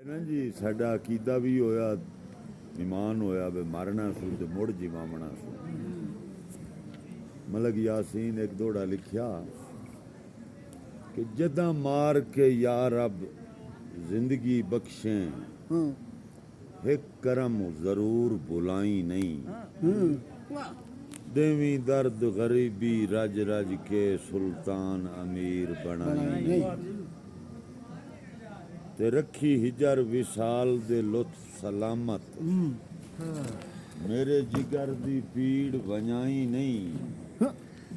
جی ساڈا عقیدہ بھی ہویا ایمان ہویا بے مرنا سو تے مڑ جیواونا سو ملک یاسین ایک دوڑا لکھیا کہ جداں مار کے یا رب زندگی بخشیں ایک کرم ضرور بلائیں نہیں دیویں درد غریبی رج رج کے سلطان امیر بنائیں نہیں تے رکھی ہجر وصال دے لطف سلامت میرے جگر دی پیڑ ونجائی نہیں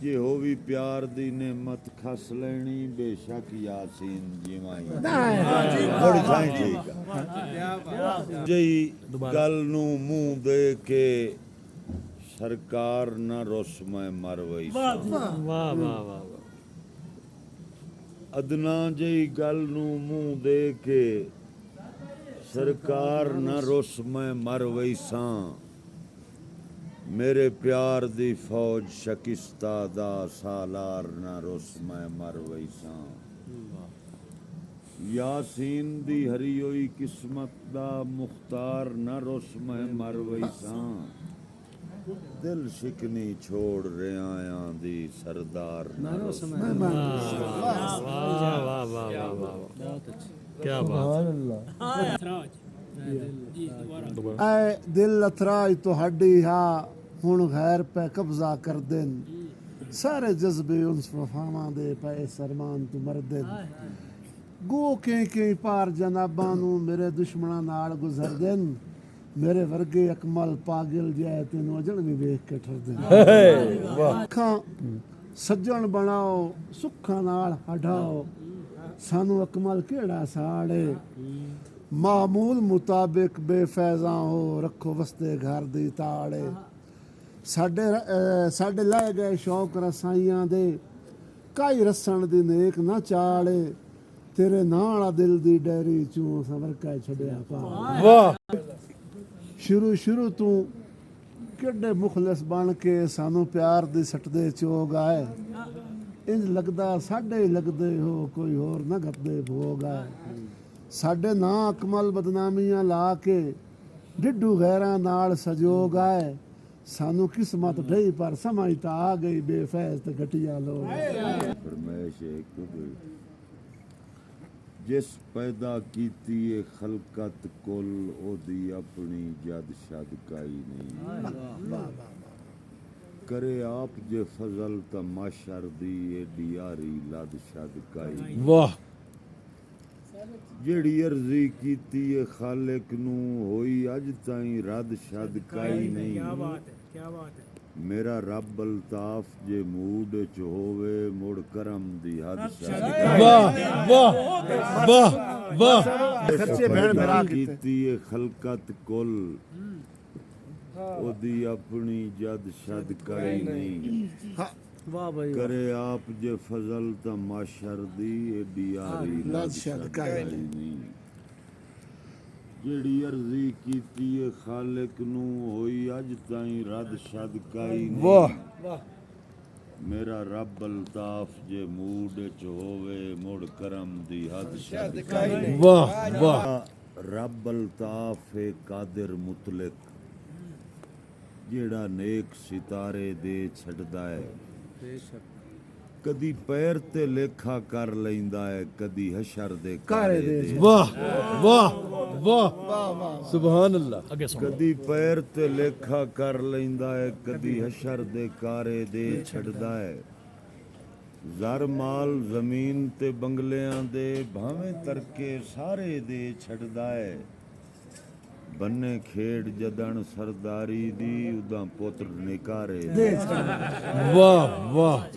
جے ہووی پیار دی نعمت کھس لینی بے شک یاسین جیوائی بڑی سائیں ٹھیک جئی گل نو منہ دے کے سرکار نہ رس میں مروئی ادنا جئی گل نو منہ دے کے سرکار نہ رس میں مروئی ساں میرے پیار دی فوج شکستہ دا سالار نہ رس میں مروئی ساں یاسین دی ہری ہوئی قسمت دا مختار نہ رس میں مروئی ساں دل شکنی چھوڑ ریاں دی سردار نہ رس میں مروئی کیا بات اے دل اتراج تو ہڈی ہا ہن غیر پہ قبضہ کر دین سارے جذبے انس وفاواں دے پے سرمان تو مردن گو کہیں پار جناباں نو میرے دشمناں نال گزر دین میرے ورگے اکمل پاگل جائے تینوں اجڑ بھی ویکھ کے ٹر دین اکھاں سجن بناؤ سکھاں نال ہڈاؤ سانو اکمل کیڑا ساڑے معمول مطابق بے فیضاں ہو رکھو وستے گھر دی تاڑے ساڈے لائے گئے شوق رسائیاں دے کائی رسن دی نیک نہ چاڑے تیرے نالا دل دی ڈیری چوں سور کے چھڈیا پا شروع تو کڈے مخلص بن کے سانو پیار دی سٹدے چوگ آئے انج لگدا ساڈے ہی لگدے ہو کوئی ہور نہ گھپدے بھوگ آئے ساڈے نا اکمل بدنامیاں لا کے ڈڈو غیراں نال سجوگ آئے سانو قسمت ڈھئی پر سمجھ تا آ گئی بے فیض تے گھٹیا لوگ فرمائش ایک جس پیدا کیتی ہے خلقت کل او دی اپنی جد شد کائی نہیں کرے آپ جے فضل تا معاشر دی ایڈی یاری لد شد کائی واہ جیڑی عرضی کیتی ہے خالق نو ہوئی اج تائیں رد شد کائی نہیں میرا رب الطاف جے موڈ چ ہووے مڑ کرم دی حد شد واہ واہ واہ واہ خرچے بہن بھرا کیتی ہے خلقت کل او دی اپنی جد شد کائی نہیں کرے آپ جے فضل تا معاشر دی ایڈی یاری لد شد کائی نہیں جیڑی عرضی کیتی ہے خالق نو ہوئی اج تائیں رد شد کائی نہیں میرا رب الطاف جے موڈ چ ہووے مڑ کرم دی حد شد کائی نہیں واہ واہ رب الطاف ہے قادر مطلق جیڑا نیک ستارے دے چھڑدا ہے کدی پیر تے لیکھا کر لیندا ہے کدی حشر دے کارے دے واہ واہ واہ سبحان اللہ کدی پیر تے لیکھا کر لیندا ہے کدی حشر دے کارے دے چھڑدا ہے زر مال زمین تے بنگلیاں دے بھاویں ترکے سارے دے چھڑدا ہے بنے کھیڑ جدن سرداری دی اوداں پتر نکارے دے واہ واہ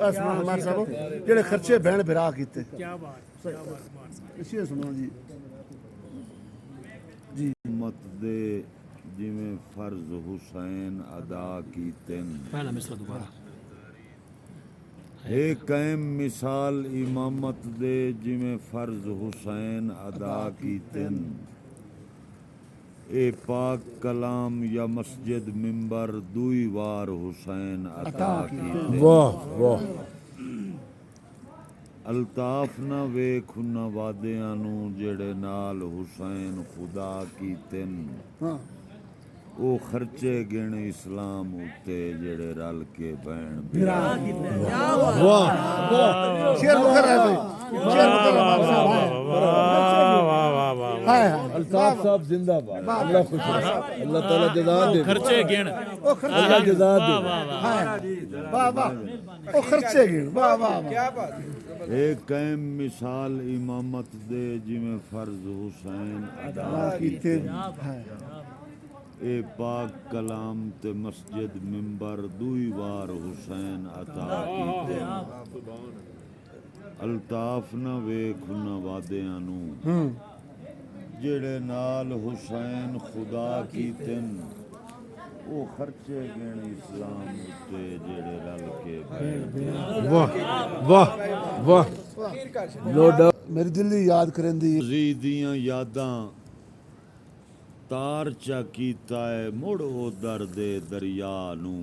اسمان ہمارے صاحب جڑے خرچے بہن بھرا کیتے کیا بات اسی سنو جی امت دے جویں فرض حسین ادا کیتن پہلا مصرع دوبارہ ہے قائم مثال امامت دے جویں فرض حسین ادا کیتن اے پاک کلام یا مسجد منبر دوئی وار حسین عطا کیتے واہ واہ ਅਲਤਾਫ ਨਾ ਵੇਖ ਉਹਨਾਂ ਵਾਦਿਆਂ ਨੂੰ ਜਿਹੜੇ ਨਾਲ ਹੁਸੈਨ ਖੁਦਾ ਕੀਤੇ ਹਾਂ ਉਹ ਖਰਚੇ ਗਿਣ ਇਸਲਾਮ ਉੱਤੇ ਜਿਹੜੇ ਰਲ ਕੇ ਬਹਿਣ वाह वाह शेर मुकर है भाई शेर मुकर है अल्ताफ साहब जिंदाबाद अल्लाह खुश रखे अल्लाह ताला जज़ा दे खर्चे गिण ओ खर्चे अल्लाह जज़ा दे वाह वाह ओ खर्चे गिन वाह वाह क्या बात एक कायम मिसाल इमामत दे जिमें फर्ज हुसैन अदा कीते ए पाक कलाम ते मस्जिद मिंबर दुई बार हुसैन अता कीते अल्ताफ ना वेख उन्हां वादियां नूं ਜਿਹੜੇ ਨਾਲ ਹੁਸੈਨ ਖੁਦਾ ਕੀਤਨ ਉਹ ਖਰਚੇ ਗਿਣ ਇਸਲਾਮ ਉੱਤੇ ਜਿਹੜੇ ਰਲ ਕੇ ਬੈਠੇ वाह वाह वाह नो डाउट मेरी दिल्ली याद करेंदी ਜੀ ਦੀਆਂ ਯਾਦਾਂ ਤਾਰ ਚਾ ਕੀਤਾ ਹੈ ਮੁੜ ਉਹ ਦਰਦੇ ਦਰਿਆ ਨੂੰ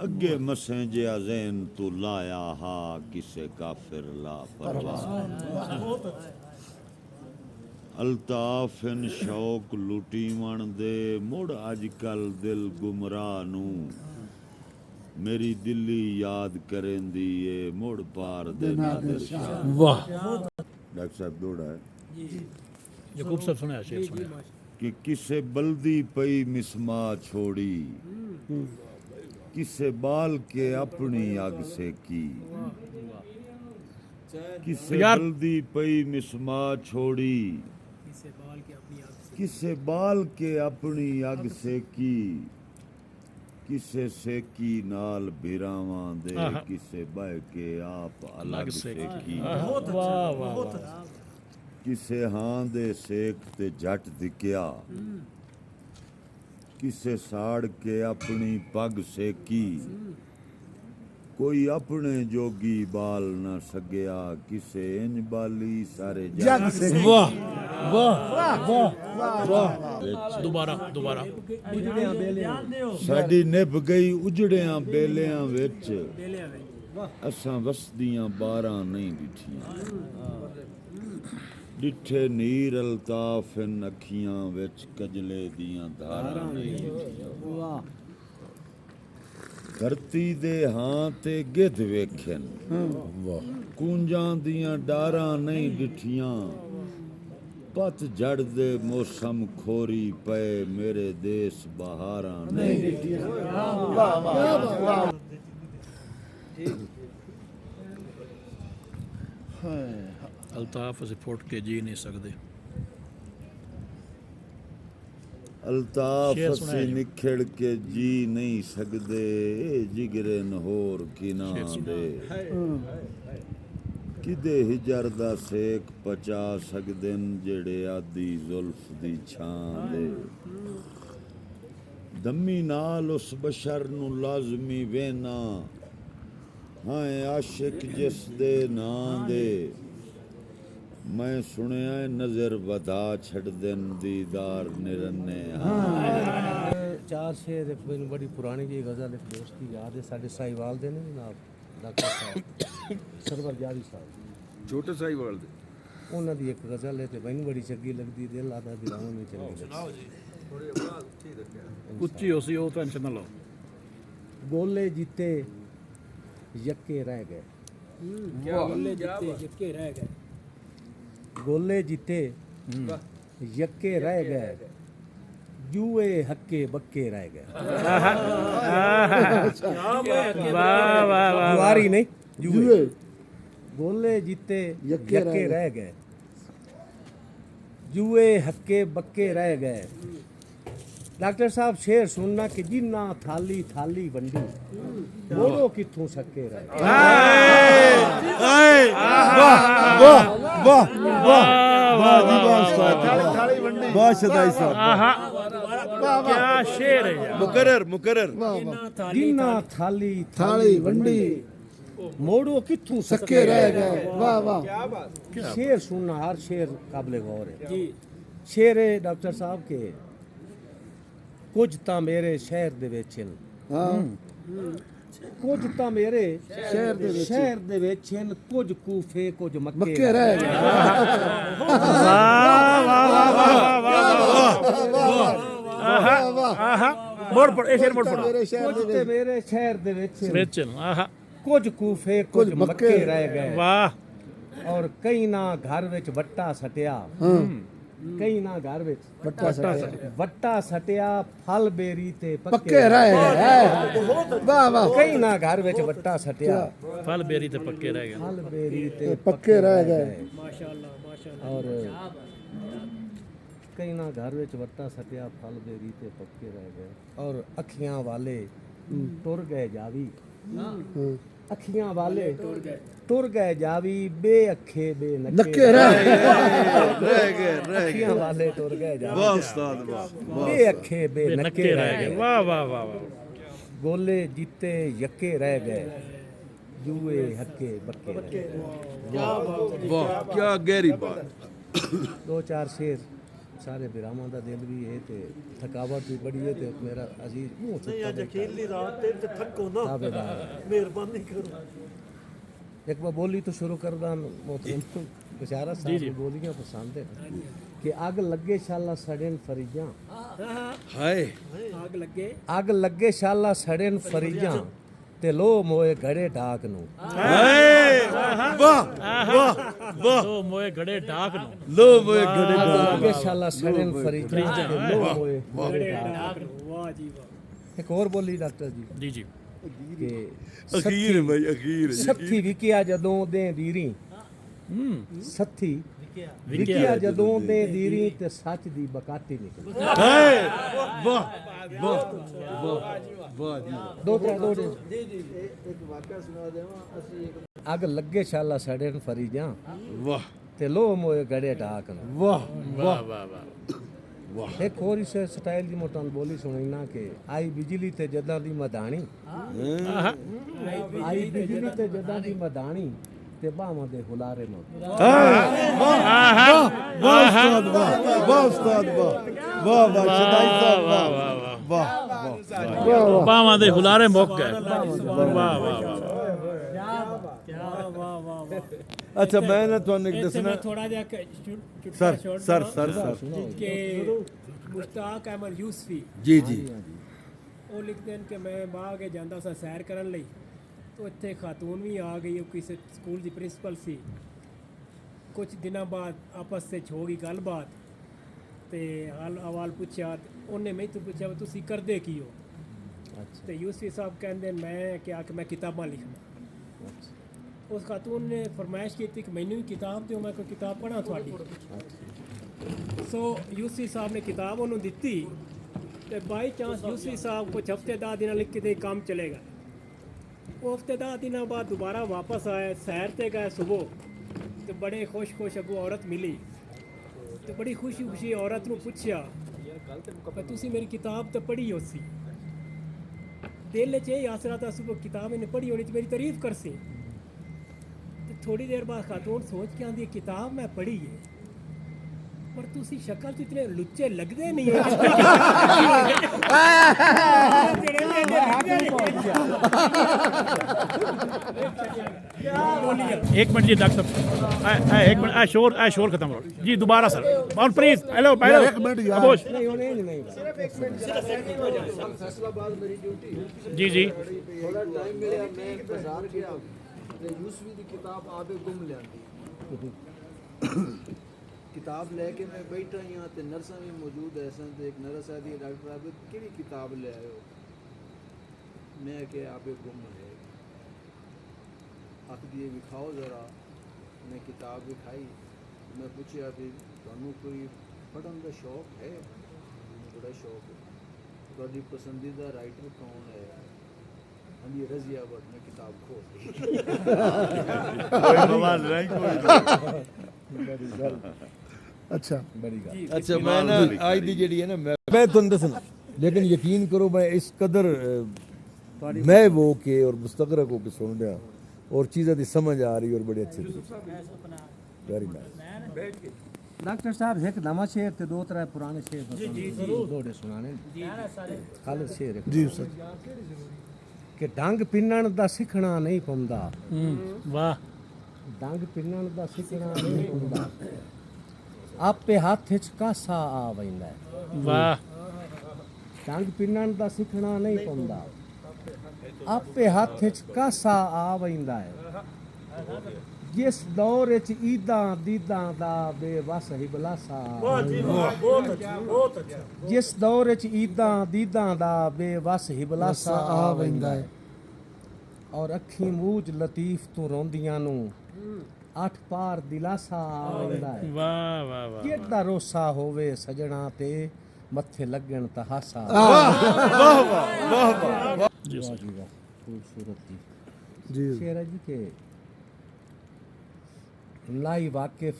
ਅੱਗੇ ਮਸੇ ਜਿਆ ਜ਼ੈਨ ਤੂੰ ਲਾਇਆ ਹਾ ਕਿਸੇ ਕਾਫਿਰ ਲਾ ਪਰਵਾਹ ਅਲਤਾਫਨ ਸ਼ੌਕ ਲੁਟੀਵਣ ਦੇ ਮੁੜ ਅੱਜ ਕੱਲ ਦਿਲ ਗੁਮਰਾਹ ਨੂੰ ਮੇਰੀ ਦਿੱਲੀ ਯਾਦ ਕਰੇਂਦੀ ਏ ਮੁੜ ਪਾਰ ਦੇ ਨਾਦਰ ਸ਼ਾਹ वाह ਡਾਕਟਰ ਸਾਹਿਬ ਦੋੜਾ ਹੈ ਯਕੂਬ ਸਾਹਿਬ ਸੁਣਿਆ ਸ਼ੇਰ ਸੁਣਿਆ ਕਿ ਕਿਸੇ ਬਲਦੀ ਪਈ ਮਿਸਮਾ ਛੋੜੀ ਕਿਸੇ ਬਾਲ ਕੇ ਆਪਣੀ ਅੱਗ ਸੇਕੀ ਕਿਸੇ ਬਲਦੀ ਪਈ ਮਿਸਮਾ ਛੋੜੀ ਕਿਸੇ ਬਾਲ ਕੇ ਆਪਣੀ ਅੱਗ ਸੇਕੀ ਕਿਸੇ ਸੇਕੀ ਨਾਲ ਬਿਰਾਵਾਂ ਦੇ ਕਿਸੇ ਬਹਿ ਕੇ ਆਪ ਅਲੱਗ ਸੇਕੀ ਵਾਹ ਵਾਹ ਕਿਸੇ ਹਾਂ ਦੇ ਸੇਕ ਤੇ ਜੱਟ ਦਿਕਿਆ ਕਿਸੇ ਸਾੜ ਕੇ ਆਪਣੀ ਪੱਗ ਸੇਕੀ ਕੋਈ ਆਪਣੇ ਜੋਗੀ ਬਾਲ ਨਾ ਸਗਿਆ ਕਿਸੇ ਇੰਜ ਬਾਲੀ ਸਾਰੇ ਜੱਗ ਸੇਕੀ वाह वाह वाह वाह ਦੁਬਾਰਾ ਸਾਡੀ ਨਿਭ ਗਈ ਉਜੜਿਆਂ ਬੇਲਿਆਂ ਵਿੱਚ ਅਸਾਂ ਵਸਦੀਆਂ ਬਾਰਾਂ ਨਹੀਂ ਡਿਠੀਆਂ ਡਿੱਠੇ ਨੀਰ ਅਲਤਾਫ ਅੱਖੀਆਂ ਵਿੱਚ ਕਜਲੇ ਦੀਆਂ ਧਾਰਾਂ ਨਹੀਂ ਡਿਠੀਆਂ ਧਰਤੀ ਦੇ ਹਾਂ ਤੇ ਗਿੱਧ ਵੇਖਣ ਕੂੰਜਾਂ ਦੀਆਂ ਡਾਰਾਂ ਨਹੀਂ ਡਿਠੀਆਂ ਪਤ ਜੜ ਦੇ ਮੌਸਮ ਖੋਰੀ ਪਏ ਮੇਰੇ ਦੇਸ ਬਹਾਰਾਂ ਨਹੀਂ ਡਿਠੀਆਂ ਅਲਤਾਫ ਅਸੀਂ ਫੁੱਟ ਕੇ ਜੀ ਨਹੀਂ ਸਕਦੇ ਅਲਤਾਫ ਸ਼ੇਰ ਸੁਣਾਇਆ ਅਸੀਂ ਜੀ। ਨਿਖੜ ਕੇ ਜੀ ਨਹੀਂ ਸਕਦੇ ਇਹ ਜਿਗਰੇ ਨਹੋਰ ਕਿਨਾਂ ਦੇ ਕਿਦੇ ਹਿਜਰ ਦਾ ਸੇਕ ਪਚਾ ਸਕਦੇ ਨੇ ਜਿਹੜੇ ਆਦੀ ਜ਼ੁਲਫ ਦੀ ਛਾਂ ਦੇ ਦਮੀ ਨਾਲ ਉਸ ਬਸ਼ਰ ਨੂੰ ਲਾਜ਼ਮੀ ਵੇਨਾ ਹਾਂ ਆਸ਼ਿਕ ਜਿਸ ਦੇ ਨਾਂ ਦੇ ਮੈਂ ਸੁਣਿਆ ਨਜ਼ਰ ਵਧਾ ਛੱਡ ਦੇਨ ਦੀਦਾਰ ਨਿਰੰਨੇ चार शेर एक बड़ी पुरानी जी गज़ल एक दोस्त की याद है साढ़े साहिवाल दे ने जनाब डॉक्टर साहब सरवर जारी साहब छोटे साहिवाल दे उन्होंने दी एक गज़ल है तो मैंने बड़ी चंगी लगती दिल आदा दिलाओ नहीं चंगी लगती ਉੱਚੀ ਹੋ ਸੀ ਉਹ ਟੈਨਸ਼ਨ ਨਾ ਲਓ गोले जीते यक्के रह गए गोले जीते यक्के रह गए गोले जीते यक्के रह गए जुए हक्के बक्के रह गए जुआरी नहीं जुए गोले जीते यक्के रह गए जुए हक्के बक्के रह गए डॉक्टर साहब शेर सुनना कि जिन्ना थाली थाली वंडी बोलो किथों सके रह वाह वाह वाह वाह जी वाह साहब वाह शदाई साहब क्या शेर है यार मुकर्रर जिन्ना थाली थाली वंडी मोड़ो किथों सके रह गए वाह वाह शेर सुनना हर शेर काबिल गौर है शेर है डॉक्टर साहब के कुछ ਤਾਂ ਮੇਰੇ ਸ਼ਹਿਰ ਦੇ ਵਿੱਚ ਹਨ हाँ ਕੁਝ ਤਾਂ ਮੇਰੇ ਸ਼ਹਿਰ ਦੇ ਵਿੱਚ ਹਨ, ਕੁਝ ਕੂਫੇ ਕੁਝ ਮੱਕੇ ਰਹਿ ਗਏ ਮੋੜ ਪੜ ਇਹ ਸ਼ੇਰ ਮੋੜ ਪੜ ਮੇਰੇ ਸ਼ਹਿਰ ਕੁਝ ਤੇ ਮੇਰੇ ਸ਼ਹਿਰ ਦੇ ਵਿੱਚ ਹਨ, ਵਿੱਚ ਆਹਾ ਕੁਝ ਕੂਫੇ ਕੁਝ ਮੱਕੇ ਰਹਿ ਗਏ ਵਾਹ ਔਰ ਕਈ ਨਾ ਘਰ ਵਿੱਚ ਵੱਟਾ ਸਟਿਆ ਕਈ ਨਾ ਘਰ ਵਿੱਚ ਵੱਟਾ ਸਟਿਆ ਫਲ ਬੇਰੀ ਤੇ ਪੱਕੇ ਰਹਿ ਗਏ ਵਾਹ ਵਾਹ ਕਈ ਨਾ ਘਰ ਵਿੱਚ ਵੱਟਾ ਸਟਿਆ ਫਲ ਬੇਰੀ ਤੇ ਪੱਕੇ ਰਹਿ ਗਏ ਫਲ ਬੇਰੀ ਤੇ ਪੱਕੇ ਰਹਿ ਗਏ ਮਾਸ਼ਾਅੱਲਾ ਮਾਸ਼ਾਅੱਲਾ ਔਰ ਕਈ ਨਾ ਘਰ ਵਿੱਚ ਵੱਟਾ ਸਟਿਆ ਫਲ ਬੇਰੀ ਤੇ ਪੱਕੇ ਰਹਿ ਗਏ ਔਰ ਅੱਖੀਆਂ ਵਾਲੇ ਟੁਰ ਗਏ ਜਾਵੀ ਅੱਖੀਆਂ ਵਾਲੇ ਟੁਰ ਗਏ ਜਾਵੀ ਬੇ ਅੱਖੇ ਬੇ ਨੱਕੇ ਰਹਿ ਗਏ ਅੱਖੀਆਂ ਵਾਲੇ ਟੁਰ ਗਏ ਜਾਵੀ ਵਾਹ ਉਸਤਾਦ ਵਾਹ ਬੇ ਅੱਖੇ ਬੇ ਨੱਕੇ ਨੱਕੇ ਰਹਿ ਗਏ ਵਾਹ ਵਾਹ ਵਾਹ ਵਾਹ ਗੋਲੇ ਜੀਤੇ ਯੱਕੇ ਰਹਿ ਗਏ ਜੂਏ ਹੱਕੇ ਬੱਕੇ ਰਹਿ ਗਏ ਵਾਹ ਕੀ ਗਹਿਰੀ ਬਾਤ ਦੋ ਚਾਰ ਸ਼ੇਰ ਸਾਰੇ ਵਿਰਾਮਾਂ ਦਾ ਦਿਲ ਵੀ ਹੈ ਤੇ ਥਕਾਵਟ ਵੀ ਬੜੀ ਹੈ ਤੇ ਮੇਰਾ ਅਜ਼ੀਜ਼ ਮੂੰਹ ਨਹੀਂ ਅੱਜ ਅਖੀਰਲੀ ਰਾਤ ਤੇ ਥੱਕੋ ਨਾ ਮਿਹਰਬਾਨੀ ਕਰੋ ਇੱਕ ਵਾਰ ਬੋਲੀ ਤੋਂ ਸ਼ੁਰੂ ਕਰਦਾ मोहतरम बेचारा साहब की बोलियां पसंद है कि अग लगे शाला सड़न फरीजां ਹਾਏ अग लगे शाला सड़न फरीजां ते लो मोए घड़े डाक नू ਹਾਏ ਵਾਹ ਵਾਹ ਵਾਹ ਲੋ ਮੋਏ ਘੜੇ ਢਾਕ ਨੂੰ ਲੋ ਮੋਏ ਗੜੇ अग लगे शाला सड़न फरीजां ते लो मोए घड़े डाक ਵਾਹ ਜੀ ਵਾਹ एक और बोली डॉक्टर जी ਜੀ ਜੀ कि ਅਖੀਰ ਬਈ ਅਖੀਰ ਸੱਥੀ ਵਿਕਿਆ ਜਦੋਂ ਦੇ ਵੀਰੀ ਸੱਥੀ ਵਿਕਿਆ ਜਦੋਂ ਦੇ ਵੀਰੀ ਤੇ ਸੱਚ ਦੀ ਬਕਾਤੀ ਨਿਕਲੀ ਹਾਏ ਵਾਹ ਵਾਹ ਵਾਹ ਵਾਹ ਜੀ ਦੋ ਇੱਕ ਵਾਕਿਆ ਸੁਣਾ ਦੇਵਾਂ ਅਸੀਂ ਅਗ ਲੱਗੇ ਸ਼ਾਲਾ ਸੜੇ ਨੂੰ ਫਰੀਜਾਂ ਵਾਹ ਤੇ ਲੋ ਮੋਏ ਗੜੇ ਢਾਕ ਨੂੰ ਵਾਹ ਵਾਹ ਵਾਹ ਵਾਹ ਇੱਕ ਹੋਰ ਇਸ ਸਟਾਈਲ ਦੀ ਮੋਟਾਂ ਬੋਲੀ ਸੁਣਨਾ ਕਿ ਆਈ ਬਿਜਲੀ ਤੇ ਜਦਾਂ ਦੀ ਮਦਾਣੀ ਆਈ ਬਿਜਲੀ ਤੇ ਜਦਾਂ ਦੀ ਮਦਾਣੀ ਤੇ ਬਾਹਾਂ ਦੇ ਹੁਲਾਰੇ ਨੂੰ ਵਾਹ ਉਸਤਾਦ ਵਾਹ ਉਸਤਾਦ ਵਾਹ ਵਾਹ ਵਾਹ ਸ਼ਦਾਈ ਸਾਹਿਬ ਵਾਹ ਵਾਹ ਵਾਹ ਬਾਵਾਂ ਦੇ ਹੁਲਾਰੇ ਮੁੱਕ ਗਏ ਵਾਹ ਵਾਹ ਵਾਹ ਅੱਛਾ ਮੈਂ ਨਾ ਤੁਹਾਨੂੰ ਇੱਕ ਦੱਸਣਾ ਥੋੜਾ ਜਿਹਾ ਸਰ ਕਿ ਮੁਸ਼ਤਾਕ ਅਹਿਮਦ ਯੂਸਫੀ ਜੀ ਜੀ ਉਹ ਲਿਖਦੇ ਨੇ ਕਿ ਮੈਂ ਬਾਹਰ ਕੇ ਜਾਂਦਾ ਸਾਂ ਸੈਰ ਕਰਨ ਲਈ तो ਇੱਥੇ ਖਾਤੂਨ ਵੀ ਆ ਗਈ ਉਹ ਕਿਸੇ ਸਕੂਲ ਦੀ ਪ੍ਰਿੰਸੀਪਲ ਸੀ ਕੁਝ ਦਿਨਾਂ ਬਾਅਦ ਆਪਸ ਵਿੱਚ ਹੋ ਗਈ ਗੱਲਬਾਤ ਤੇ ਹਾਲ ਅਵਾਲ ਪੁੱਛਿਆ ਉਹਨੇ ਮੈਨੂੰ ਪੁੱਛਿਆ ਵੀ ਤੁਸੀਂ ਕਰਦੇ ਕੀ ਹੋ ਤੇ ਯੂਸਫੀ ਸਾਹਿਬ ਕਹਿੰਦੇ ਮੈਂ ਕਿਹਾ ਕਿ ਮੈਂ ਕਿਤਾਬਾਂ ਲਿਖਣਾ ਉਸ ਖਾਤੂਨ ਨੇ ਫਰਮਾਇਸ਼ ਕੀਤੀ ਕਿ ਮੈਨੂੰ ਵੀ ਕਿਤਾਬ ਦਿਓ ਮੈਂ ਕੋਈ ਕਿਤਾਬ ਪੜ੍ਹਾਂ ਤੁਹਾਡੀ ਸੋ ਯੂਸਫੀ ਸਾਹਿਬ ਨੇ ਕਿਤਾਬ ਉਹਨੂੰ ਦਿੱਤੀ ਤੇ ਬਾਈ ਚਾਂਸ ਯੂਸਫੀ ਸਾਹਿਬ ਕੁਝ ਹਫ਼ਤੇ 10 ਦਿਨਾਂ ਲਈ ਕਿਤੇ ਕੰਮ ਚਲੇਗਾ ਉਹ ਹਫ਼ਤੇ 10 ਦਿਨਾਂ ਬਾਅਦ ਦੁਬਾਰਾ ਵਾਪਸ ਆਏ ਸੈਰ ਤੇ ਗਏ ਸੁਬਹ ਤੇ ਬੜੇ ਖੁਸ਼ ਅੱਗੋਂ ਔਰਤ ਮਿਲੀ ਤੇ ਬੜੀ ਖੁਸ਼ੀ ਔਰਤ ਨੂੰ ਪੁੱਛਿਆ ਕਿ ਤੁਸੀਂ ਮੇਰੀ ਕਿਤਾਬ ਤਾਂ ਪੜ੍ਹੀ ਹੋ ਸੀ ਦਿਲ 'ਚ ਇਹ ਆਸਰਾ ਤਾਂ ਸੁਬਹ ਕਿਤਾਬ ਇਹਨੇ ਪੜ੍ਹੀ ਹੋਣੀ ਤੇ ਮੇਰੀ ਤਾਰੀਫ ਕਰਸੀ ਤੇ ਥੋੜੀ ਦੇਰ ਬਾਅਦ ਖਾਤੂਨ ਸੋਚ ਕੇ ਆਂਦੀ ਕਿਤਾਬ ਮੈਂ ਪੜ੍ਹੀ ਹੈ पर तुसी शक्ल तो इतने लुच्चे लगते नहीं एक मिनट जी डॉक्टर साहब एक मिनट शोर खत्म करो जी दोबारा सर और प्लीज हेलो एक मिनट यार खामोश नहीं होने नहीं जी जी थोड़ा टाइम मिला मैं बाजार गया ते यूसुफी दी किताब आबे गुम लियांदी किताब लैके मैं बैठा ही हाँ तो नर्सा भी मौजूद है सन एक नर्स आदि डॉक्टर आबे कि किताब ले आए हो मैं के आबे गुम है आख दिए विखाओ ज़रा मैं किताब विखाई मैं पूछा भी तुहानू कोई पढ़न का शौक है बड़ा शौक है ਤੁਹਾਡੀ पसंदीदा राइटर कौन है ਹਾਂਜੀ रज़िया भट्ट ने किताब खोल अच्छा ਅੱਛਾ ਮੈਂ ਨਾ ਅੱਜ ਦੀ ਜਿਹੜੀ ਹੈ ਨਾ ਮੈਂ ਤੁਹਾਨੂੰ ਦੱਸਣਾ लेकिन यकीन करो मैं इस कदर मैं वो के और मुस्तगरक हो के सुन रहा और चीज़ें दी समझ आ रही और बड़े अच्छे वेरी नाइस डॉक्टर साहब एक नवा शेर ते दो तरह पुराने शेर जी जी दो सुनाने खालिद शेर जी सर ਕਿ ਡੰਗ ਪਿੰਨਣ ਦਾ ਸਿੱਖਣਾ ਨਹੀਂ ਪਉਂਦਾ, ਵਾਹ ਡੰਗ ਪਿੰਨਣ ਦਾ ਸਿੱਖਣਾ ਨਹੀਂ ਪਉਂਦਾ, ਆਪੇ ਹੱਥ 'ਚ ਕਾਸਾ ਆ ਵੈਂਦਾ ਹੈ। ਵਾਹ ਡੰਗ ਪਿੰਨਣ ਦਾ ਸਿੱਖਣਾ ਨਹੀਂ ਪਉਂਦਾ, ਆਪੇ ਹੱਥ 'ਚ ਕਾਸਾ ਆ ਵੈਂਦਾ ਹੈ। ਜਿਸ ਦੌਰ 'ਚ ਈਦਾਂ ਦੀਦਾਂ ਦਾ ਬੇਵਸ ਹੀ ਬਲਾਸਾ, ਜਿਸ ਦੌਰ 'ਚ ਈਦਾਂ ਦੀਦਾਂ ਦਾ ਬੇਵਸ ਹੀ ਬਲਾਸਾ ਆ ਵੈਂਦਾ ਹੈ। ਔਰ ਅੱਖੀਂ ਮੂਝ ਲਤੀਫ ਤੋਂ ਰੋਂਦੀਆਂ ਨੂੰ 8 ਪਾਰ ਦਿਲਾਸਾ ਆ ਵੈਂਦਾ ਹੈ। ਵਾਹ ਵਾਹ ਵਾਹ ਕਿਹੜਾ ਰੋਸਾ ਹੋਵੇ ਸਜਣਾ ਤੇ ਮੱਥੇ ਲੱਗਣ ਤਾਂ ਹਾਸਾ। ਜੀ ਵਾਹ ਖੂਬਸੂਰਤ ਜੀ ਸ਼ੇਰ ਹੈ ਜੀ ਕਿ ਲਾਈ ਵਾਕਿਫ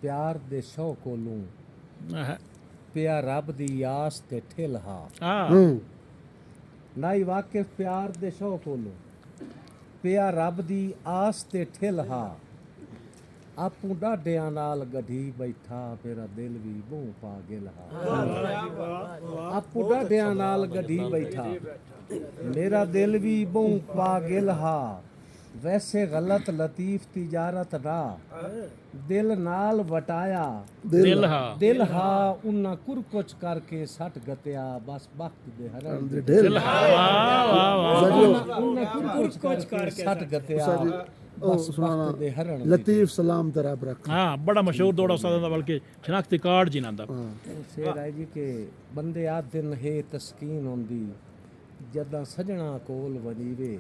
ਪਿਆਰ ਦੇ ਸ਼ੌਕ ਕੋਲੋਂ ਪਿਆ ਰੱਬ ਦੀ ਆਸ ਤੇ ਠਿਲਹਾ। ਲਾਈ ਵਾਕਿਫ ਪਿਆਰ ਦੇ ਸ਼ੌਕ ਕੋਲੋਂ ਪਿਆ ਰੱਬ ਦੀ ਆਸ ਤੇ ਠਿਲਹਾ। ਆਪੂ ਡਾਢਿਆਂ ਨਾਲ ਗਢੀ ਬੈਠਾ ਮੇਰਾ ਦਿਲ ਵੀ ਬਹੂ ਪਾ ਗਿਲਹਾ। ਆਪੂ ਡਾਢਿਆਂ ਨਾਲ ਗਢੀ ਬੈਠਾ ਮੇਰਾ ਦਿਲ ਵੀ ਬਹੂ ਪਾ ਗਿਲਹਾ। ਵੈਸੇ ਗਲਤ ਲਤੀਫ ਤਿਜਾਰਤ ਦਾ ਦਿਲ ਨਾਲ ਵਟਾਇਆ। ਦਿਲ ਹਾ ਉਹਨਾਂ ਕੁਰਕੁਚ ਕਰਕੇ ਸੱਟ ਗਤਿਆ ਬਸ ਵਕਤ ਦੇ ਹਰਨ ਦੇ ਢਿਲ। ਉਹਨਾਂ ਕੁਰਕੁਚ ਕਰਕੇ ਸੱਟ ਗਤਿਆ ਬਸ ਵਕਤ ਦੇ ਹਰਨ। ਲਤੀਫ ਸਲਾਮ ਤੇ ਰੱਬ ਰੱਖ। ਹਾਂ ਬੜਾ ਮਸ਼ਹੂਰ ਦੌੜਾ ਉਸਤਾਦ ਦਾ ਬਲਕਿ ਸ਼ਨਾਖਤੀ ਕਾਰਡ ਜੀ ਨਾਂਦਾ ਸ਼ੇਰ ਹੈ ਜੀ ਕਿ ਬੰਦੇ ਆ ਦਿਨ ਹੈ ਤਸਕੀਨ ਹੁੰਦੀ ਜਦਾਂ ਸਜਣਾ ਕੋਲ ਵਜੀਵੇ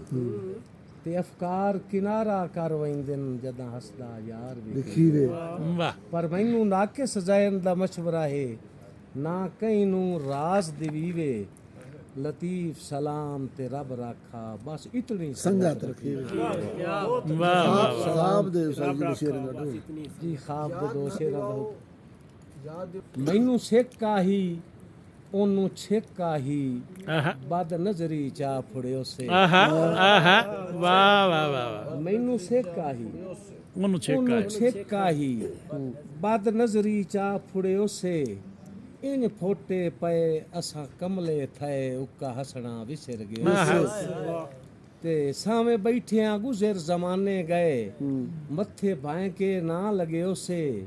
ਤੇ ਅਫਕਾਰ ਕਿਨਾਰਾ ਕਰ ਵੈਂਦੇ ਜਦਾਂ ਹੱਸਦਾ ਯਾਰ ਵੀ ਦੇਖੀਵੇ। ਵਾਹ ਪਰ ਮੈਨੂੰ ਨਾਕਿਸ ਜ਼ੈਨ ਦਾ ਮਸ਼ਵਰਾ ਹੈ ਨਾ ਕਈ ਨੂੰ ਰਾਜ਼ ਦਿਵੀਵੇ। ਲਤੀਫ ਸਲਾਮ ਤੇ ਰੱਬ ਰਾਖਾ ਬਸ ਇਤਨੀ ਸੰਗਤ ਰੱਖੀਵੇ। ਵਾਹ ਸਲਾਮ ਦੇ ਸਾਜੀ ਸ਼ੇਰ ਦਾ ਜੀ ਖਾਬ ਦੇ ਦੋ ਸ਼ੇਰਾਂ ਦਾ ਮੈਨੂੰ ਸਿੱਕਾ ਹੀ ਉਹਨੂੰ ਛੇਕਾ ਹੀ ਬਦ ਨਜ਼ਰੀ ਚਾ ਫੜਿਓ ਸੇ। ਆਹਾ ਵਾਹ ਵਾਹ ਵਾਹ ਮੈਨੂੰ ਸਿੱਕਾ ਹੀ ਉਹਨੂੰ ਛੇਕਾ ਹੀ ਬਦ ਨਜ਼ਰੀ ਚਾ ਫੜਿਓ ਸੇ। ਇਨ ਫੋਟੇ ਪਏ ਅਸਾਂ ਕਮਲੇ ਥਏ ਉੱਕਾ ਹਸਣਾ ਵਿਸਰ ਗਏ। ਤੇ ਸਾਵੇਂ ਬੈਠਿਆਂ ਗੁਜ਼ਰ ਜ਼ਮਾਨੇ ਗਏ ਮੱਥੇ ਭਾਏ ਕੇ ਨਾ ਲਗੇ ਉਸੇ।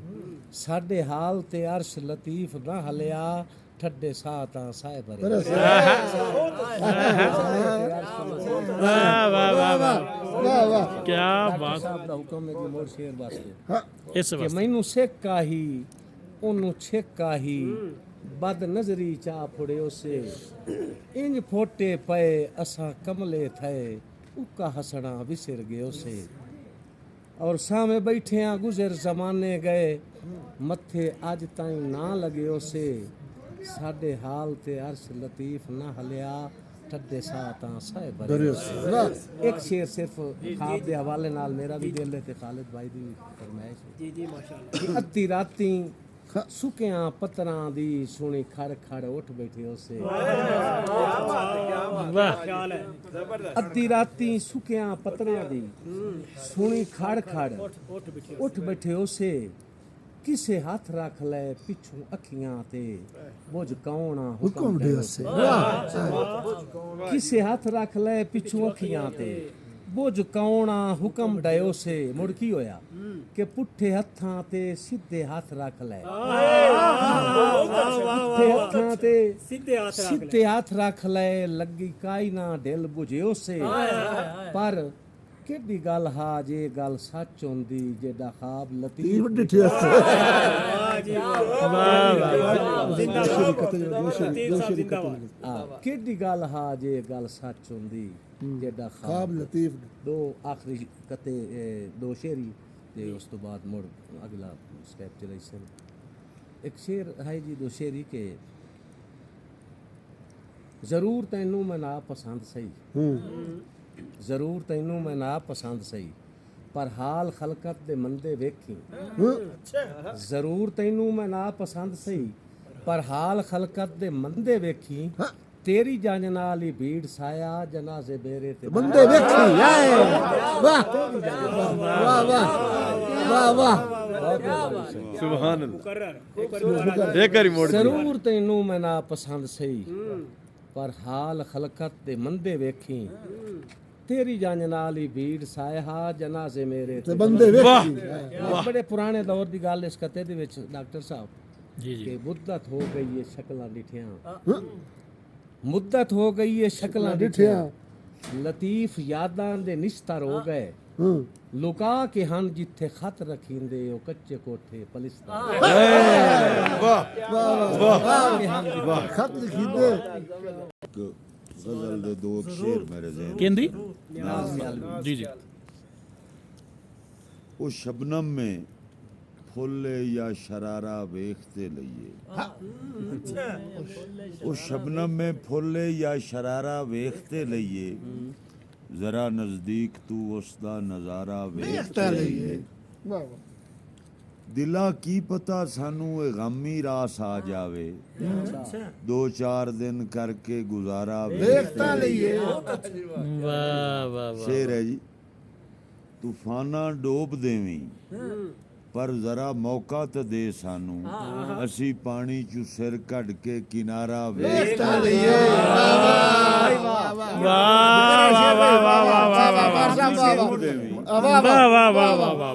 ਸਾਡੇ ਹਾਲ ਤੇ ਅਰਸ਼ ਲਤੀਫ ਨਾ ਹਲਿਆ ਠੱਡੇ ਸਾਹ ਤਾਂ ਸਾਏ ਭਰੇ। ਵਾਹ ਵਾਹ ਵਾਹ ਵਾਹ ਕੀ ਬਾਤ। ਸਾਹਿਬ ਦਾ ਹੁਕਮ ਹੈ ਕਿ ਮੋਰ ਸ਼ੇਰ ਵਾਸਤੇ ਇਸ ਕਿ ਮੈਨੂੰ ਸਿੱਕਾ ਹੀ ਉਹਨੂੰ ਛੇਕਾ ਹੀ ਬਦ ਨਜ਼ਰੀ ਚਾ ਫੜਿਓ ਸੇ। ਇੰਜ ਫੋਟੇ ਪਏ ਅਸਾਂ ਕਮਲੇ ਥਏ ਉੱਕਾ ਹਸਣਾ ਵਿਸਰ ਗਿਓ ਸੇ। ਔਰ ਸਾਵੇਂ ਬੈਠਿਆਂ ਗੁਜ਼ਰ ਜ਼ਮਾਨੇ ਗਏ ਮੱਥੇ ਅੱਜ ਤਾਈਂ ਨਾ ਲਗਿਓ ਸੇ। ਸਾਡੇ ਹਾਲ ਤੇ ਅਰਸ਼ ਲਤੀਫ ਨਾ ਹਲਿਆ ਠੱਡੇ ਸਾਹ ਤਾਂ ਸਾਏ ਭਰੇ। ਇੱਕ ਸ਼ੇਰ ਸਿਰਫ ਖਾਬ ਦੇ ਹਵਾਲੇ ਨਾਲ ਮੇਰਾ ਵੀ ਦਿਲ ਹੈ ਤੇ ਖਾਲਿਦ ਭਾਈ ਦੀ ਫਰਮਾਇਸ਼ ਹੈ। ਜੀ ਜੀ ਮਾਸ਼ਾਅੱਲਾ। ਅੱਧੀ ਰਾਤੀ ਸੁੱਕਿਆਂ ਪੱਤਰਾਂ ਦੀ ਸੁਣੀ ਖੜ ਖੜ ਉੱਠ ਬੈਠੇ ਉਸੇ। ਖਿਆਲ ਹੈ ਅੱਧੀ ਰਾਤੀ ਸੁੱਕਿਆਂ ਪੱਤਰਾਂ ਦੀ ਸੁਣੀ ਖੜ ਖੜ ਉੱਠ ਬੈਠੇ ਉਸੇ। ਕਿਸੇ ਹੱਥ ਰੱਖ ਲੈ ਪਿੱਛੋਂ ਅੱਖੀਆਂ ਤੇ ਬੁਝ ਕੌਣਾ ਹੁਕਮ ਦੇ ਉਸੇ। ਕਿਸੇ ਹੱਥ ਰੱਖ ਲੈ ਪਿੱਛੋਂ ਅੱਖੀਆਂ ਤੇ ਬੁਝ ਕੌਣਾ ਹੁਕਮ ਡਿਓ ਸੇ। ਮੁੜ ਕੀ ਹੋਇਆ ਕਿ ਪੁੱਠੇ ਹੱਥਾਂ ਤੇ ਸਿੱਧੇ ਹੱਥ ਰੱਖ ਲੈ। ਪੁੱਠੇ ਹੱਥਾਂ ਤੇ ਸਿੱਧੇ ਹੱਥ ਰੱਖ ਲੈ ਲੱਗੀ ਕਾਈ ਨਾ ਢਿਲ ਬੁਝਿਓ ਸੇ। ਪਰ ਕਿਹੜੀ ਗੱਲ ਹਾ ਜੇ ਗੱਲ ਸੱਚ ਹੁੰਦੀ ਜਿਹੜਾ ਖਾਬ ਲਤੀਫ ਡਿਠਿਆ ਕਿਹੜੀ ਗੱਲ ਹਾ ਜੇ ਗੱਲ ਸੱਚ ਹੁੰਦੀ ਜਿਹੜਾ ਖਾਬ ਲਤੀਫ। ਦੋ ਆਖਰੀ ਕਤੇ ਦੋ ਸ਼ੇਰੀ ਤੇ ਉਸ ਤੋਂ ਬਾਅਦ ਮੁੜ ਅਗਲਾ ਸਟੈਪ ਚਲਾਈ ਸਨ। ਇੱਕ ਸ਼ੇਰ ਹੈ ਜੀ ਦੋ ਸ਼ੇਰੀ ਕੇ ਜ਼ਰੂਰ ਤੈਨੂੰ ਮੈਂ ਨਾ ਪਸੰਦ ਸਹੀ। ਜ਼ਰੂਰ ਤੈਨੂੰ ਮੈਂ ਨਾ ਪਸੰਦ ਸਹੀ ਪਰ ਹਾਲ ਖਲਕਤ ਦੇ ਮੰਦੇ ਵੇਖੀ। ਜ਼ਰੂਰ ਤੈਨੂੰ ਮੈਂ ਨਾ ਪਸੰਦ ਸਹੀ ਪਰ ਹਾਲ ਖਲਕਤ ਦੇ ਮੰਦੇ ਵੇਖੀ। ਤੇਰੀ ਜੰਜ ਨਾਲ ਹੀ ਭੀੜ ਸਾਇਆ ਜਨਾਜ਼ੇ ਬੇਰੇ ਤੇ ਬੰਦੇ ਵੇਖੀ। ਵਾਹ ਵਾਹ ਵਾਹ ਵਾਹ ਸੁਭਾਨ ਅੱਲਾਹ। ਇੱਕ ਵਾਰੀ ਮੋੜ ਜ਼ਰੂਰ ਤੈਨੂੰ ਮੈਂ ਨਾ ਪਸੰਦ ਸਹੀ ਪਰ ਹਾਲ ਖਲਕਤ ਦੇ ਮੰਦੇ ਵੇਖੀ ਤੇਰੀ ਜੰਜ ਨਾਲ ਹੀ ਭੀੜ ਸਾਇਹਾ ਜਨਾਜ਼ੇ ਮੇਰੇ ਤੇ ਬੰਦੇ ਵੇਖੀ ਬੜੇ ਪੁਰਾਣੇ ਦੌਰ ਦੀ ਗੱਲ ਇਸ ਕਤੇ ਦੇ ਵਿੱਚ ਡਾਕਟਰ ਸਾਹਿਬ जी जी ਕਿ ਮੁੱਦਤ ਹੋ ਗਈ ਇਹ ਸ਼ਕਲਾਂ ਡਿਠਿਆਂ ਮੁੱਦਤ ਹੋ ਗਈ ਇਹ ਸ਼ਕਲਾਂ ਡਿਠਿਆਂ ਲਤੀਫ ਯਾਦਾਂ ਦੇ ਨਿਸ਼ਤਰ ਹੋ ਗਏ ਲੁਕਾ ਕੇ ਹਨ ਜਿੱਥੇ ਖਤ ਰਖੀਂਦੇ ਉਹ ਕੱਚੇ ਕੋਠੇ ਪਲਿਸਤਾਨ ਖਤ ਲਿਖੀਦੇ गजल दे दो शेर मेरे ज़हन केंद्री जी जी वो शबनम में फुल या शरारा वेखते लइए वो शबनम में फुल या शरारा वेखते लइए जरा नजदीक तू उसदा नजारा वेखते लइए दिला की पता सानू ए गमी रास आ जावे 2-4 दिन करके गुजारा वेखता लइए वाह वाह शेर है जी तूफाना डोब देवी पर जरा मौका तो दे सानू असी पानी चू सिर कढ़ के किनारा वेखता लइए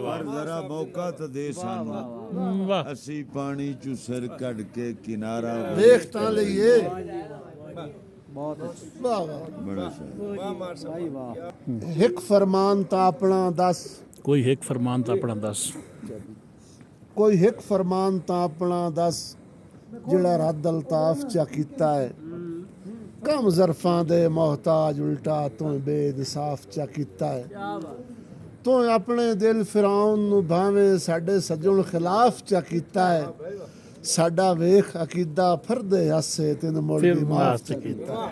पर जरा मौका तो दे सानू असी पानी चू सिर कढ़ के किनारा ਵੇਖਤਾ ਲਈਏ बड़ा शायर ਇੱਕ ਫਰਮਾਨ ਤਾਂ ਆਪਣਾ ਦੱਸ कोई एक फरमान था अपना 10 ਕੋਈ ਇੱਕ ਫਰਮਾਨ ਤਾਂ ਆਪਣਾ ਦੱਸ ਜਿਹੜਾ ਰੱਦ ਅਲਤਾਫ ਚਾ ਕੀਤਾ ਹੈ ਕਮ ਜ਼ਰਫਾਂ ਦੇ ਮੁਹਤਾਜ ਉਲਟਾ ਤੂੰ ਬੇਇਨਸਾਫ ਚਾ ਕੀਤਾ ਹੈ ਤੂੰ ਆਪਣੇ ਦਿਲ ਫਿਰਾਉਨ ਨੂੰ ਭਾਵੇਂ ਸਾਡੇ ਸੱਜਣ ਖਿਲਾਫ ਚਾ ਕੀਤਾ ਹੈ ਸਾਡਾ ਵੇਖ ਅਕੀਦਾ ਫਰਦੇ ਹਾਸੇ ਤੈਨੂੰ ਮੁੜ ਵੀ ਮਾਫ ਚਾ ਕੀਤਾ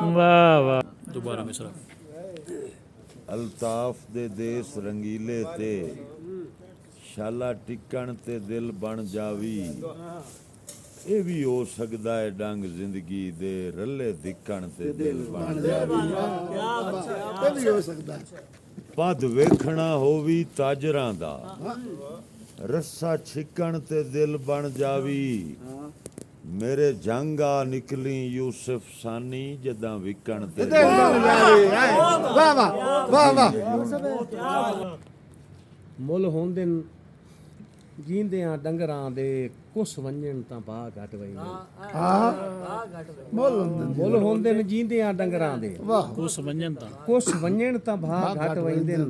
वाह वाह दोबारा मिसरा ਅਲਤਾਫ ਦੇ ਦੇਸ ਰੰਗੀਲੇ ਤੇ ਸ਼ਾਲਾ ਟਿਕਣ ਤੇ ਦਿਲ ਬਣ ਜਾਵੀ ਇਹ ਵੀ ਹੋ ਸਕਦਾ ਹੈ ਡੰਗ ਜ਼ਿੰਦਗੀ ਦੇ ਰੱਲੇ ਦਿੱਕਣ ਤੇ ਦਿਲ ਬਣ ਜਾਵੀ ਇਹ ਵੀ ਹੋ ਸਕਦਾ ਹੈ ਪਦ ਵੇਖਣਾ ਹੋਵੀ ਤਾਜਰਾਂ ਦਾ ਰੱਸਾ ਛਿਕਣ ਤੇ ਦਿਲ ਬਣ ਜਾਵੀ ਮੇਰੇ ਜੰਗਾ ਨਿਕਲੀ ਯੂਸਫ ਸਾਨੀ ਜਦਾਂ ਵਿਕਣ ਤੇ ਵਾਹ ਵਾਹ ਵਾਹ ਵਾਹ ਮੁੱਲ ਹੁੰਦੇ ਜੀਂਦਿਆਂ ਡੰਗਰਾਂ ਦੇ ਕੁਸ ਵੰਜਣ ਤਾਂ ਬਾਹ ਘਟ ਵਈਂਦੇ ਮੁੱਲ ਹੁੰਦੇ ਨੇ ਜੀਂਦਿਆਂ ਡੰਗਰਾਂ ਦੇ को समझन था ਕੁਸ ਵੰਜਣ ਤਾਂ ਬਾਹ ਘਟ ਵਈਂਦੇ ਨੇ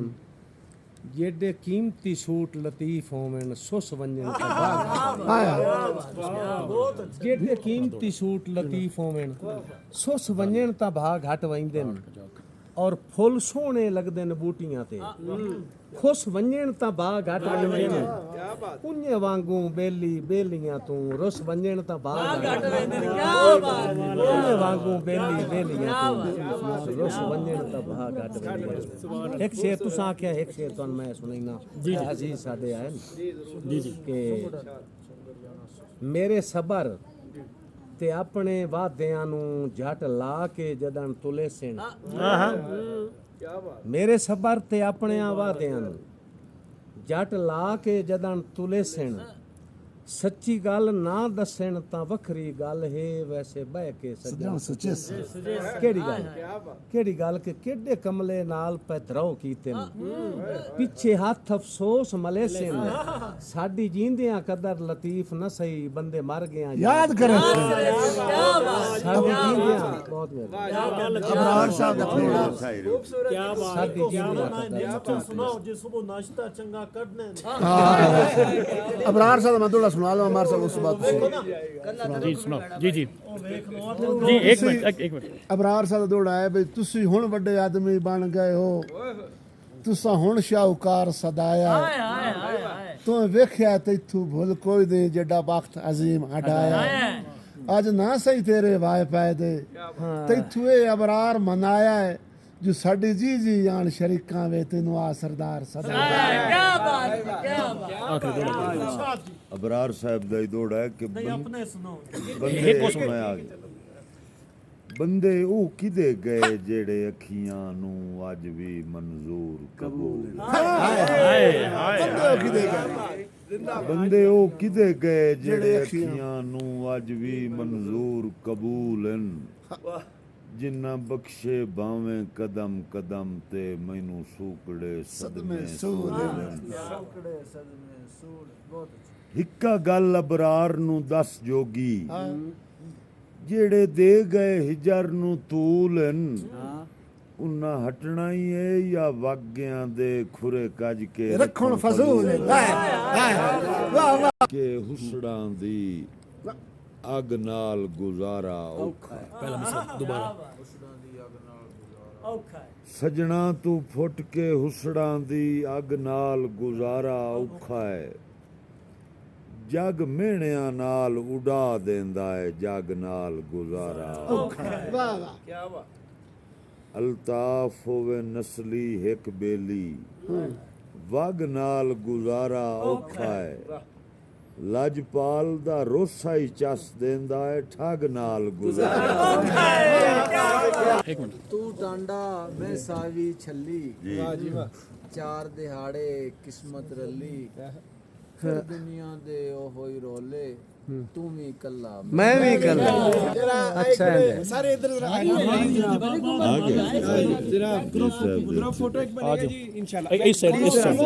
ਜਿਹੜੇ ਕੀਮਤੀ ਸੂਟ ਲਤੀਫ ਹੋਵਣ ਸੁਸ ਵੰਜਣ ਤਾਂ ਬਾਹ ਜਿਹੜੇ ਕੀਮਤੀ ਸੂਟ ਲਤੀਫ ਹੋਵਣ ਸੁਸ ਵੰਜਣ ਤਾਂ ਬਾਹ ਘਟ ਵਈਂਦੇ ਨੇ ਔਰ ਫੁੱਲ ਸੋਹਣੇ ਲੱਗਦੇ ਨੇ ਬੂਟੀਆਂ ਤੇ ਖੁਸ਼ ਵੰਜਣ ਤਾਂ ਬਾਗ ਘਟ ਵੰਜਦੇ ਨੇ ਪੁੰਨੇ ਵਾਂਗੂ ਬੇਲੀ ਬੇਲੀਆਂ ਤੂੰ ਰਸ ਵੰਜਣ ਤਾਂ ਬਾਗ ਘਟ ਵੰਜਦੇ ਨੇ ਪੁੰਨੇ ਵਾਂਗੂ ਬੇਲੀ ਬੇਲੀਆਂ ਤੂੰ ਰਸ ਵੰਜਣ ਤਾਂ ਬਾਗ ਘਟ ਵੰਜਦੇ ਨੇ ਇੱਕ ਸ਼ੇਰ ਤੁਸੀਂ ਆਖਿਆ ਇੱਕ ਸ਼ੇਰ ਤੁਹਾਨੂੰ ਮੈਂ ਸੁਣਾਈਨਾ ਜੀ ਅਜ਼ੀਜ਼ ਸਾਡੇ ਆਏ ਜੀ ਜੀ ਕਿ ਮੇਰੇ ਸਬਰ ਤੇ ਆਪਣੇ ਵਾਦਿਆਂ ਨੂੰ ਜੱਟ ਲਾ ਕੇ ਜਦਨ ਤੁਲੇ ਸਨ ਮੇਰੇ ਸਬਰ ਤੇ ਆਪਣੇ ਵਾਦਿਆਂ ਨੂੰ ਜੱਟ ਲਾ ਕੇ ਜਦਨ ਤੁਲੇ ਸਨ ਸੱਚੀ ਗੱਲ ਨਾ ਦੱਸਣ ਤਾਂ ਵੱਖਰੀ ਗੱਲ ਹੈ ਵੈਸੇ ਬਹਿ ਕੇ ਸੱਜਣ ਸੱਚੇ ਕਿਹੜੀ ਗੱਲ ਕਿ ਕਿੱਡੇ ਕਮਲੇ ਨਾਲ ਪੈਤਰਾਓ ਕੀਤੇ ਨੇ ਪਿੱਛੇ ਹੱਥ ਅਫਸੋਸ ਮਲੇ ਸਨ ਸਾਡੀ ਜੀਂਦਿਆਂ ਕਦਰ ਲਤੀਫ ਨਾ ਸਹੀ ਬੰਦੇ ਮਰ ਗਿਆ ਯਾਦ ਕਰੇ ਸਾਡੀ ਜੀਂਦਿਆਂ ਬਹੁਤ ਅਬਰਾਰ ਸਾਹਿਬ ਦਾ ਪਲੇੜਾ ਸਾਡੀ ਜੀਂਦਿਆਂ ਸੁਣਾਓ ਜੇ ਸੁਬਹ ਨਾਸ਼ਤਾ ਚੰਗਾ ਕੱਢਨੇ ਅਬਰਾਰ ਸਾਹਿਬ ਦਾ ਮੈਂ ਥੋੜਾ ਸੁਣਾ ਲਵਾਂ ਅਮਰ ਸਾਹਿਬ ਉਸ ਤੋਂ ਬਾਅਦ जी सुनाओ जी जी जी एक मिनट ਅਬਰਾਰ ਸਾਹਿਬ ਦਾ ਦੋੜਾ ਹੈ ਬਈ ਤੁਸੀਂ ਹੁਣ ਵੱਡੇ ਆਦਮੀ ਬਣ ਗਏ ਹੋ ਤੁਸੀਂ ਹੁਣ ਸ਼ਾਹੂਕਾਰ ਸਦਾਇਆ ਤੂੰ ਵੇਖਿਆ ਤੈਥੂ ਭੁੱਲ ਕੋਈ ਨਹੀਂ ਜਿਹੜਾ ਵਕਤ ਅਜ਼ੀਮ ਹਟਾਇਆ ਅੱਜ ਨਾ ਸਹੀ ਤੇਰੇ ਵਾਏ ਪੈ ਦੇ ਤੈਥੂ ਇਹ ਅਬਰਾਰ ਮਨਾਇਆ ਹੈ ਜੋ ਸਾਡੀ ਜੀ ਜੀ ਜਾਨ ਸ਼ਰੀਕਾਂ ਵੇ ਤੈਨੂੰ ਆ ਸਰਦਾਰ ਸਦਾਇਆ ਅਬਰਾਰ ਸਾਹਿਬ ਦਾ ਹੀ ਦੌੜਾ ਹੈ ਕਿ ਆਪਣੇ ਸੁਣਾਓ ਬੰਦੇ ਮੈਂ ਆ ਗਿਆ ਬੰਦੇ ਉਹ ਕਿਦੇ ਗਏ ਜਿਹੜੇ ਅੱਖੀਆਂ ਨੂੰ ਅੱਜ ਵੀ ਮਨਜ਼ੂਰ ਕਬੂਲ ਬੰਦੇ ਉਹ ਕਿਦੇ ਗਏ ਜਿਹੜੇ ਅੱਖੀਆਂ ਨੂੰ ਅੱਜ ਵੀ ਮਨਜ਼ੂਰ ਕਬੂਲ ਹਨ ਜਿੰਨਾ ਬਖਸ਼ੇ ਬਾਵੇਂ ਕਦਮ ਕਦਮ ਤੇ ਮੈਨੂੰ ਸੂਕੜੇ ਸਦਮੇ ਸੂਰ ਹਿੱਕਾ ਗੱਲ ਅਬਰਾਰ ਨੂੰ ਦੱਸ ਜੋਗੀ ਜਿਹੜੇ ਦੇ ਗਏ ਹਿਜਰ ਨੂੰ ਤੂਲਨ ਉਨਾ ਹਟਣਾ ਹੀ ਏ ਜਾਂ ਵਾਗਿਆਂ ਦੇ ਖੁਰੇ ਕੱਜ ਕੇ ਰੱਖਣ ਫਜ਼ੂਲ ਕਿ ਹੁਸੜਾਂ ਦੀ ਅੱਗ ਨਾਲ ਗੁਜ਼ਾਰਾ ਔਖਾ ਪਹਿਲਾ ਮਿਸਲ ਦੁਬਾਰਾ ਸਜਣਾ ਤੂੰ ਫੁੱਟ ਕੇ ਹੁਸੜਾਂ ਦੀ ਅੱਗ ਨਾਲ ਗੁਜ਼ਾਰਾ ਔਖਾ ਹੈ ਜਗ ਮਿਹਣਿਆਂ ਨਾਲ ਉਡਾ ਦਿੰਦਾ ਹੈ ਜਗ ਨਾਲ ਗੁਜ਼ਾਰਾ ਔਖਾ ਹੈ ਵਾਹ ਵਾਹ ਅਲਤਾਫ ਹੋਵੇ ਨਸਲੀ ਇੱਕ ਬੇਲੀ ਵਗ ਨਾਲ ਗੁਜ਼ਾਰਾ ਔਖਾ ਹੈ ਲਜਪਾਲ ਦਾ ਰੋਸਾ ਹੀ ਚਸ ਦਿੰਦਾ ਹੈ ਠੱਗ ਨਾਲ ਗੁਜ਼ਾਰਾ ਇੱਕ ਮਿੰਟ ਤੂੰ ਡਾਂਡਾ ਮੈਂ ਸਾਵੀ ਛੱਲੀ ਵਾਹ ਜੀ ਵਾਹ ਚਾਰ ਦਿਹਾੜੇ ਕਿਸਮਤ ਰੱਲੀ ਫਿਰ ਦੁਨੀਆ ਦੇ ਉਹ ਹੋਈ ਰੋਲੇ ਤੂੰ ਵੀ ਇਕੱਲਾ ਮੈਂ ਵੀ ਕਰ ਅੱਛਾ ਹੈ ਸਾਰੇ ਇਧਰ फोटो एक बनेगा जी इंशाल्लाह ਇਸ ਸਾਈਡ ਇਸ ਸਾਈਡ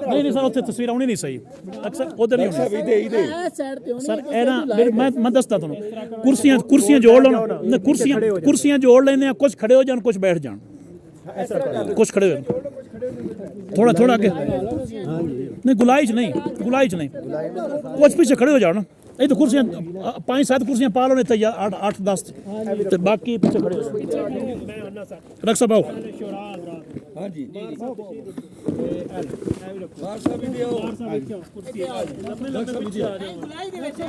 ਨਹੀਂ ਨਹੀਂ ਸਰ ਉੱਥੇ ਤਸਵੀਰ ਆਉਣੀ ਨਹੀਂ ਸਹੀ ਅਕਸਰ ਉਧਰ ਨਹੀਂ ਹੋਣੀ ਸਰ ਇਹ ਨਾ ਮੈਂ ਦੱਸਦਾ ਤੁਹਾਨੂੰ ਕੁਰਸੀਆਂ ਜੋੜ ਲਓ ਨਾ ਕੁਰਸੀਆਂ ਜੋੜ ਲੈਂਦੇ ਆ ਕੁਝ ਖੜੇ ਹੋ ਜਾਣ ਕੁਝ ਬੈਠ ਜਾਣ ਕੁਝ ਖੜੇ ਹੋ ਥੋੜਾ ਅੱਗੇ ਨਹੀਂ ਗੁਲਾਈ ਚ ਨਹੀਂ ਕੁਝ ਪਿੱਛੇ ਖੜੇ ਹੋ ਜਾਓ ਨਾ ਇਹ ਤਾਂ ਕੁਰਸੀਆਂ 5-7 ਕੁਰਸੀਆਂ ਪਾ ਲਓ ਨੇ ਤैयार 8-10 ਤੇ ਬਾਕੀ ਪਿੱਛੇ ਖੜੇ ਹੋ ਜਾਓ ਰਖ ਸਭਾਓ ਹਾਂਜੀ ਕੁਰਸੀ